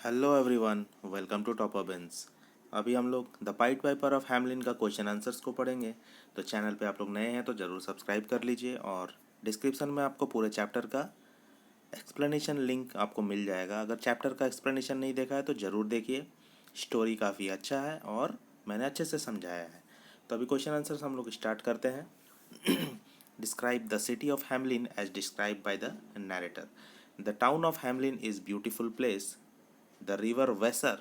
Hello everyone, welcome to top bens. अभी हम लोग the pied piper of Hamelin का क्वेश्चन आंसर्स को पढ़ेंगे। तो चैनल पे आप लोग नए हैं तो ज़रूर सब्सक्राइब कर लीजिए और डिस्क्रिप्शन में आपको पूरे चैप्टर का एक्सप्लेनेशन लिंक आपको मिल जाएगा। अगर चैप्टर का एक्सप्लेनेशन नहीं देखा है तो ज़रूर देखिए। स्टोरी काफ़ी अच्छा है और मैंने अच्छे से समझाया है। तो अभी क्वेश्चन आंसर्स हम लोग स्टार्ट करते हैं। Describe the city of Hamlin as described by the narrator. The town of Hamlin is beautiful place. The river Weser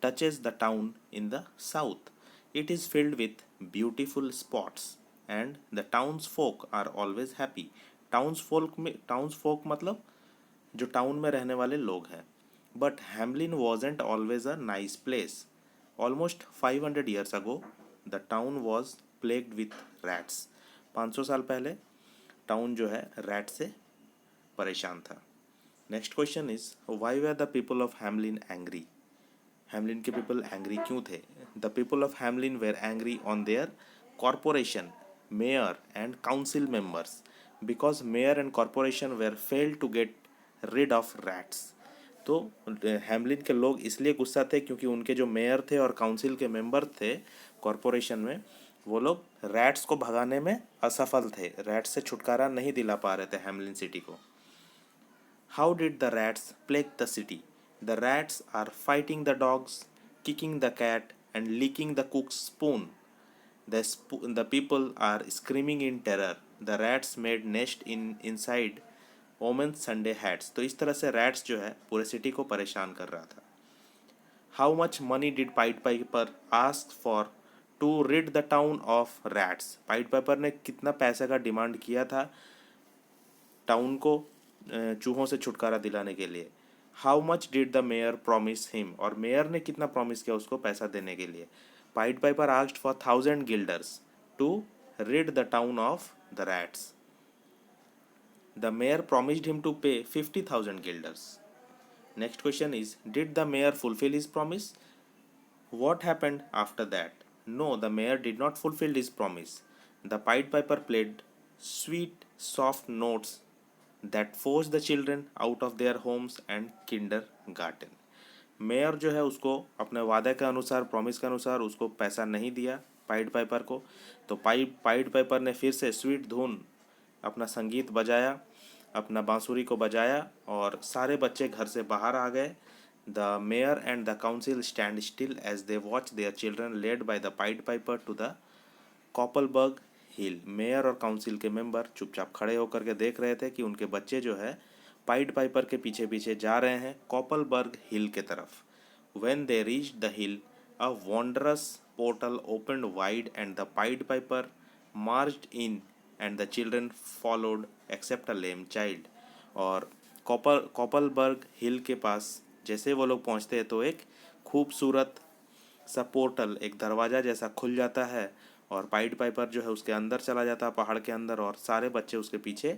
touches the town in the south. It is filled with beautiful spots and the townsfolk are always happy. Townsfolk मतलब जो town में रहने वाले लोग हैं। But Hamelin wasn't always a nice place. Almost 500 years ago the town was plagued with rats. 500 साल पहले town जो है रैट से परेशान था। Next question is why were the people of Hamelin angry. Hamelin के पीपल एंग्री क्यों थे? The people of Hamelin were angry on their corporation, mayor and council members because mayor and corporation were fail to get rid of rats. तो Hamelin के लोग इसलिए गुस्सा थे क्योंकि उनके जो मेयर थे और काउंसिल के मेंबर थे कॉरपोरेशन में, वो लोग रैट्स को भगाने में असफल थे। रैट्स से छुटकारा नहीं दिला पा रहे थे हैमलिन सिटी को। How did the rats plague the city? The rats are fighting the dogs, kicking the cat, and licking the cook's spoon. The people are screaming in terror. The rats made nest inside women's Sunday hats. तो इस तरह से rats जो है पूरे city को परेशान कर रहा था। How much money did Pied Piper ask for to rid the town of rats? Pied Piper ने कितना पैसे का डिमांड किया था टाउन को चूहों से छुटकारा दिलाने के लिए? How much did the mayor promise him? और मेयर ने कितना प्रॉमिस किया उसको पैसा देने के लिए? Pied piper asked for 1000 guilders to rid the town of the rats. The mayor promised him to pay 50,000 guilders. Next question is, did the mayor fulfill his promise? What happened after that? No, the mayor did not fulfill his promise. The Pied Piper played sweet, soft notes that forced the children out of their homes and kindergarten. Mayor जो है उसको अपने वादे के अनुसार, promise के अनुसार उसको पैसा नहीं दिया पाइड पाइपर को। तो पाइड पाइपर ने फिर से स्वीट धुन अपना संगीत बजाया, अपना बांसुरी को बजाया और सारे बच्चे घर से बाहर आ गए। The mayor and the council stand still as they watch their children led by the pied piper to the Koppelberg hill. Mayor और काउंसिल के मेंबर चुपचाप खड़े होकर के देख रहे थे कि उनके बच्चे जो है पाइड पाइपर के पीछे पीछे जा रहे हैं कॉपलबर्ग हिल के तरफ। When they reached the hill, a wondrous portal opened wide and the Pied Piper marched in and the children followed except a lame child. और कॉपलबर्ग हिल के पास जैसे वो लोग पहुंचते हैं तो एक खूबसूरत सा पोर्टल, एक दरवाज़ा जैसा खुल जाता है और पाइड पाइपर जो है उसके अंदर चला जाता है पहाड़ के अंदर और सारे बच्चे उसके पीछे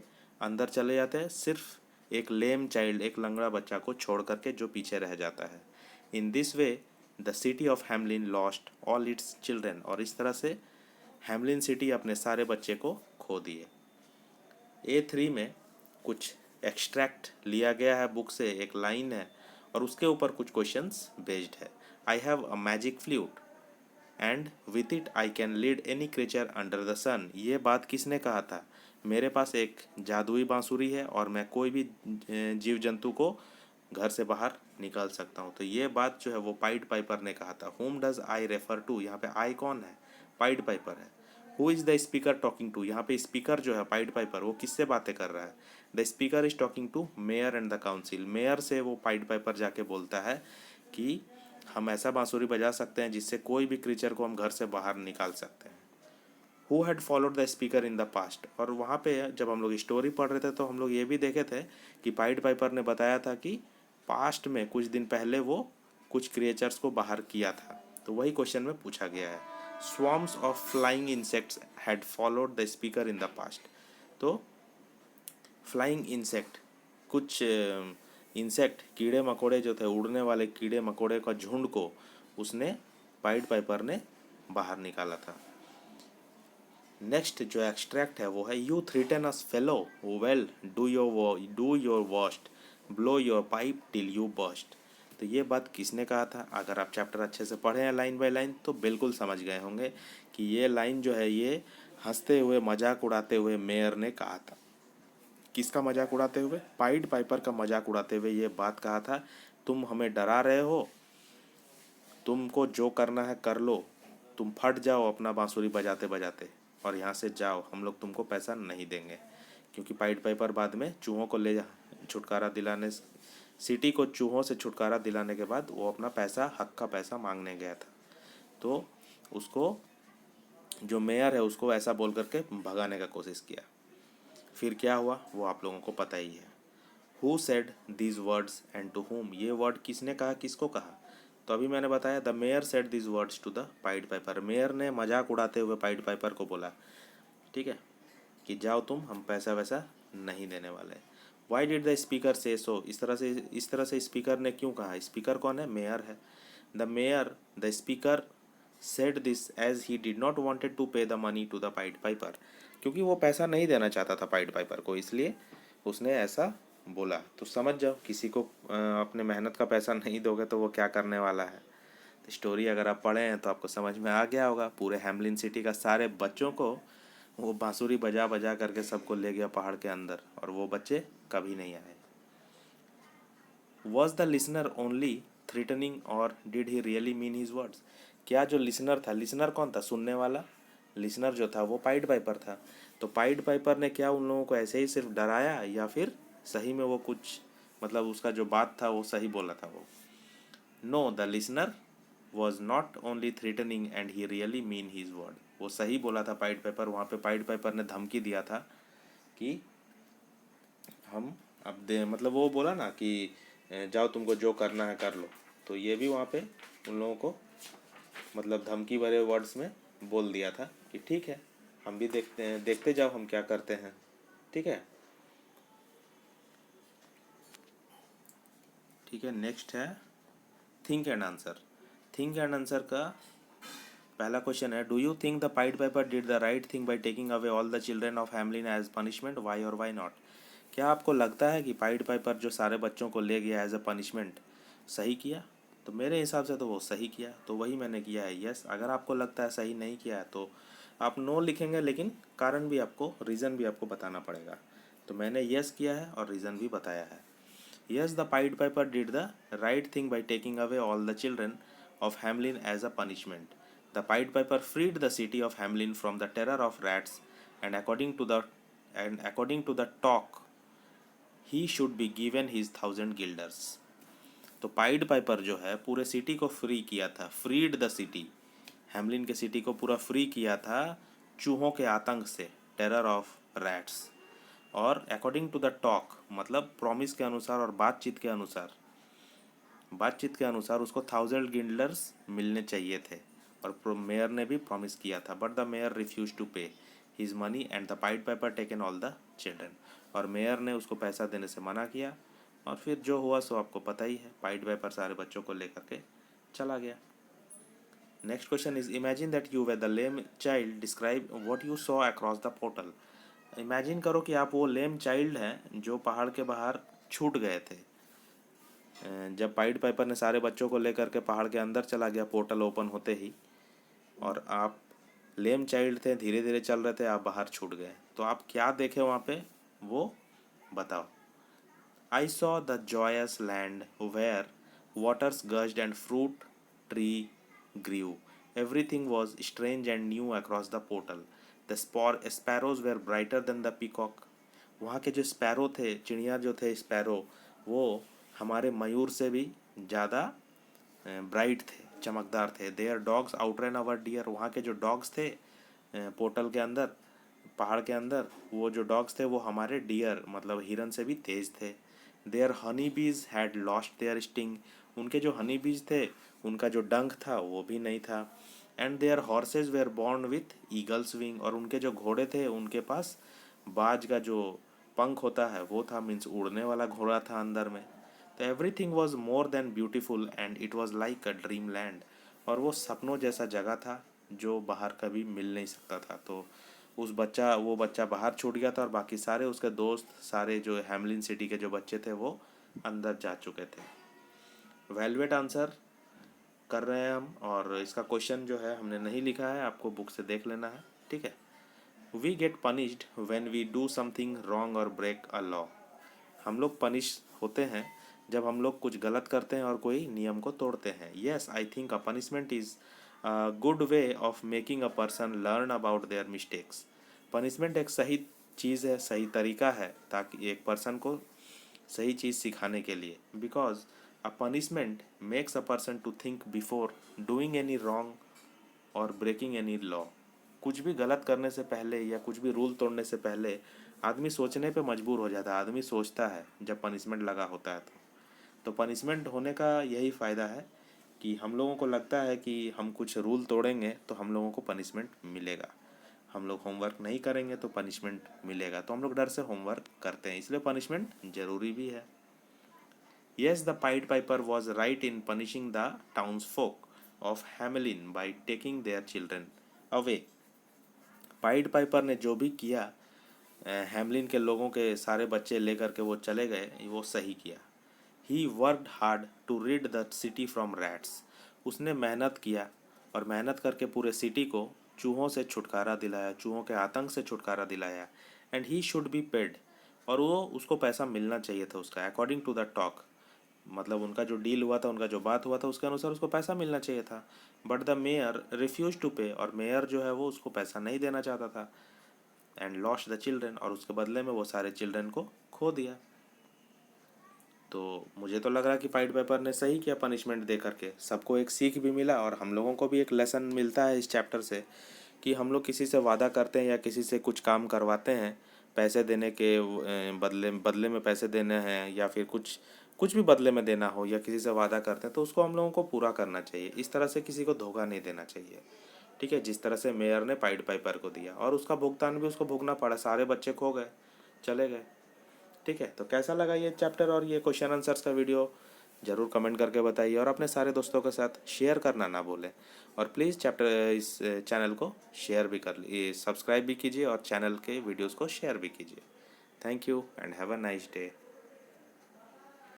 अंदर चले जाते हैं। सिर्फ एक लेम चाइल्ड, एक लंगड़ा बच्चा को छोड़ करके जो पीछे रह जाता है। In this way the city of Hamelin lost all it's children. और इस तरह से हैमलिन सिटी अपने सारे बच्चे को खो दिए। A3 में कुछ एक्सट्रैक्ट लिया गया है बुक से, एक लाइन है और उसके ऊपर कुछ क्वेश्चंस बेस्ड है। I have a magic flute and with it I can lead any creature under the sun. ये बात किसने कहा था? मेरे पास एक जादुई बांसुरी है और मैं कोई भी जीव जंतु को घर से बाहर निकाल सकता हूँ। तो ये बात जो है वो पाइड पाइपर ने कहा था। Whom does I refer to? यहाँ पे आई कौन है? पाइड पाइपर है। Who is the speaker talking to? यहाँ पे स्पीकर जो है पाइड पाइपर, वो किससे बातें कर रहा है? The speaker is talking to mayor and the council. Mayor से वो पाइड पाइपर जाके बोलता है कि हम ऐसा बांसुरी बजा सकते हैं जिससे कोई भी क्रीचर को हम घर से बाहर निकाल सकते हैं। Who had followed the speaker in the past? और वहाँ पे जब हम लोग स्टोरी पढ़ रहे थे तो हम लोग ये भी देखे थे कि पाइड पाइपर ने बताया था कि पास्ट में कुछ दिन पहले वो कुछ क्रिएचर्स को बाहर किया था। तो वही क्वेश्चन में पूछा गया है। Swarms of flying insects had followed the speaker in the past. तो फ्लाइंग इंसेक्ट, कुछ इंसेक्ट, कीड़े मकोड़े जो थे, उड़ने वाले कीड़े मकोड़े का झुंड को उसने पाइड पाइपर ने बाहर निकाला था। नेक्स्ट जो एक्सट्रैक्ट है वो है, you threaten us fellow, well do your worst, blow your pipe till you burst. तो ये बात किसने कहा था? अगर आप चैप्टर अच्छे से पढ़े हैं लाइन बाय लाइन तो बिल्कुल समझ गए होंगे कि ये लाइन जो है ये हंसते हुए मजाक उड़ाते हुए मेयर ने कहा था। किसका मजाक उड़ाते हुए? पाइड पाइपर का मजाक उड़ाते हुए ये बात कहा था, तुम हमें डरा रहे हो, तुमको जो करना है कर लो, तुम फट जाओ अपना बांसुरी बजाते बजाते और यहाँ से जाओ, हम लोग तुमको पैसा नहीं देंगे। क्योंकि पाइड पाइपर बाद में चूहों को ले छुटकारा दिलाने, सिटी को चूहों से छुटकारा दिलाने के बाद वो अपना पैसा, हक का पैसा मांगने गया था। तो उसको, जो मेयर है, उसको ऐसा बोल करके भगाने का कोशिश किया। फिर क्या हुआ वो आप लोगों को पता ही है। Who said these words and to whom? ये वर्ड किसने कहा, किसको कहा? तो अभी मैंने बताया the mayor said these words to the pied piper. Mayor ने मजाक उड़ाते हुए पाइड पाइपर को बोला, ठीक है, कि जाओ तुम, हम पैसा वैसा नहीं देने वाले। वाई डिड द स्पीकर से सो? इस तरह से स्पीकर ने क्यों कहा? स्पीकर कौन है? मेयर है। The speaker said this as he did not wanted to pay the money to the pied piper. क्योंकि वो पैसा नहीं देना चाहता था पाइड पाइपर को, इसलिए उसने ऐसा बोला। तो समझ जाओ, किसी को अपने मेहनत का पैसा नहीं दोगे तो वो क्या करने वाला है। तो स्टोरी अगर आप पढ़े हैं तो आपको समझ में आ गया होगा। पूरे हैमलिन सिटी का सारे बच्चों को वो बांसुरी बजा बजा करके सबको ले गया पहाड़ के अंदर, और वो बच्चे कभी नहीं आए। Was the listener only threatening और did he really mean his words? क्या जो लिसनर था, लिसनर कौन था? सुनने वाला। लिसनर जो था वो पाइड पाइपर था। तो पाइड पाइपर ने क्या उन लोगों को ऐसे ही सिर्फ डराया, या फिर सही में वो कुछ, मतलब उसका जो बात था वो सही बोला था वो? No, the listener was not only threatening and he really mean his word. वो सही बोला था पाइड पाइपर। वहाँ पे पाइड पाइपर ने धमकी दिया था कि हम अब दे, मतलब वो बोला ना कि जाओ तुमको जो करना है कर लो। तो ये भी वहाँ पे उन लोगों को मतलब धमकी भरे वर्ड्स में बोल दिया था कि ठीक है, हम भी देखते हैं, देखते जाओ हम क्या करते हैं, ठीक है। ठीक है, नेक्स्ट है think and answer. Think and answer का पहला क्वेश्चन है, do you think the pied piper did the right thing by taking away all the children of Hamelin as punishment, why or why not? क्या आपको लगता है कि pied Piper जो सारे बच्चों को ले गया एज अ पनिशमेंट सही किया? तो मेरे हिसाब से तो वो सही किया, तो वही मैंने किया है, यस। अगर आपको लगता है सही नहीं किया है तो आप नो लिखेंगे, लेकिन कारण भी आपको, रीज़न भी आपको बताना पड़ेगा। तो मैंने यस किया है और रीज़न भी बताया है। Yes, the pied piper did the right thing by taking away all the children of Hamelin as a punishment. The Pied Piper freed the city of Hamelin from the terror of rats, and according to the talk, he should be given his 1,000 guilders. तो pied Piper जो है पूरे city को free किया था, freed the city, Hamelin के city को पूरा फ्री किया था चूहों के आतंक से, टेरर ऑफ रैट्स। और अकॉर्डिंग टू द टॉक मतलब प्रॉमिस के अनुसार और बातचीत के अनुसार उसको 1,000 गिल्डर्स मिलने चाहिए थे। और मेयर ने भी प्रॉमिस किया था, but the mayor refuse to pay his money and the pied piper taken all the children. और मेयर ने उसको पैसा देने से मना किया, और फिर जो हुआ सो आपको पता ही है, पाइड पाइपर सारे बच्चों को लेकर के चला गया। Next question is, imagine that you were the lame child, describe what you saw across the portal. Imagine करो कि आप वो लेम चाइल्ड हैं जो पहाड़ के बाहर छूट गए थे। जब पाइड पाइपर ने सारे बच्चों को लेकर के पहाड़ के अंदर चला गया पोर्टल ओपन होते ही, और आप लेम चाइल्ड थे, धीरे धीरे चल रहे थे, आप बाहर छूट गए, तो आप क्या देखे वहाँ पे वो बताओ। I saw the joyous land where waters gushed and fruit tree grew. Everything was strange and new across the portal. The sparrows were brighter than the peacock. वहाँ के जो स्पैरो थे, चिड़िया जो थे स्पैरो, वो हमारे मयूर से भी ज़्यादा ब्राइट थे, चमकदार थे। Their dogs outran our deer. वहाँ के जो डॉग्स थे पोर्टल के अंदर, पहाड़ के अंदर, वो जो डॉग्स थे वो हमारे डियर मतलब हिरन से भी तेज थे। देयर हनी बीज हैड लॉस्ट देयर स्टिंग। उनके जो हनी बीज थे उनका जो डंक था वो भी नहीं था। And their horses were born with eagles wing. और उनके जो घोड़े थे उनके पास बाज का जो पंख होता है वो था, मीन्स उड़ने वाला घोड़ा था अंदर में। तो everything was more than beautiful and it was like a dream land. और वो सपनों जैसा जगह था जो बाहर कभी मिल नहीं सकता था। तो वो बच्चा बाहर छूट गया था, और बाकी सारे उसके दोस्त, सारे जो हैमलिन सिटी के जो बच्चे थे वो अंदर जा चुके थे। वैल्यूएट आंसर कर रहे हैं हम, और इसका क्वेश्चन जो है हमने नहीं लिखा है, आपको बुक से देख लेना है, ठीक है। We get punished when we do something wrong or break a law. हम लोग पनिश होते हैं जब हम लोग कुछ गलत करते हैं और कोई नियम को तोड़ते हैं। Yes, I think a punishment is good way of making a person learn about their mistakes. Punishment एक सही चीज़ है, सही तरीका है ताकि एक पर्सन को सही चीज़ सिखाने के लिए। Because a punishment makes a person to think before doing any wrong or breaking any law. कुछ भी गलत करने से पहले या कुछ भी रूल तोड़ने से पहले आदमी सोचने पे मजबूर हो जाता है, आदमी सोचता है जब पनिशमेंट लगा होता है। तो पनिशमेंट होने का यही फ़ायदा है कि हम लोगों को लगता है कि हम कुछ रूल तोड़ेंगे तो हम लोगों को पनिशमेंट मिलेगा, हम लोग होमवर्क नहीं करेंगे तो पनिशमेंट मिलेगा, तो हम लोग डर से होमवर्क करते हैं, इसलिए पनिशमेंट ज़रूरी भी है। Yes, the Pied Piper was right in punishing the townsfolk of Hamelin by taking their children away. Pied Piper ने जो भी किया, हैमलिन के लोगों के सारे बच्चे लेकर के वो चले गए, वो सही किया। He worked hard to rid the city from rats. उसने मेहनत किया और मेहनत करके पूरे सिटी को चूहों से छुटकारा दिलाया, चूहों के आतंक से छुटकारा दिलाया। And he should be paid, और वो उसको पैसा मिलना चाहिए था उसका, अकॉर्डिंग टू द टॉक। मतलब उनका जो डील हुआ था, उनका जो बात हुआ था, उसके अनुसार उसको पैसा मिलना चाहिए था। But the mayor refuse to pay, और मेयर जो है वो उसको पैसा नहीं देना चाहता था। एंड लॉस्ट द चिल्ड्रन, और उसके बदले में वो सारे चिल्ड्रन को खो दिया। तो मुझे तो लग रहा है कि पाइड पेपर ने सही किया पनिशमेंट दे करके, सबको एक सीख भी मिला और हम लोगों को भी एक लेसन मिलता है इस चैप्टर से कि हम लोग किसी से वादा करते हैं या किसी से कुछ काम करवाते हैं, पैसे देने के बदले बदले में पैसे देने हैं, या फिर कुछ कुछ भी बदले में देना हो, या किसी से वादा करते हैं तो उसको हम लोगों को पूरा करना चाहिए। इस तरह से किसी को धोखा नहीं देना चाहिए, ठीक है। जिस तरह से मेयर ने पाइड पाइपर को दिया, और उसका भुगतान भी उसको भुगतना पड़ा, सारे बच्चे खो गए, चले गए, ठीक है। तो कैसा लगा ये चैप्टर और ये क्वेश्चन आंसर्स का वीडियो, ज़रूर कमेंट करके बताइए, और अपने सारे दोस्तों के साथ शेयर करना ना भूलें। और प्लीज़ चैप्टर इस चैनल को शेयर भी कर सब्सक्राइब भी कीजिए और चैनल के वीडियोस को शेयर भी कीजिए। Thank you and have a nice day.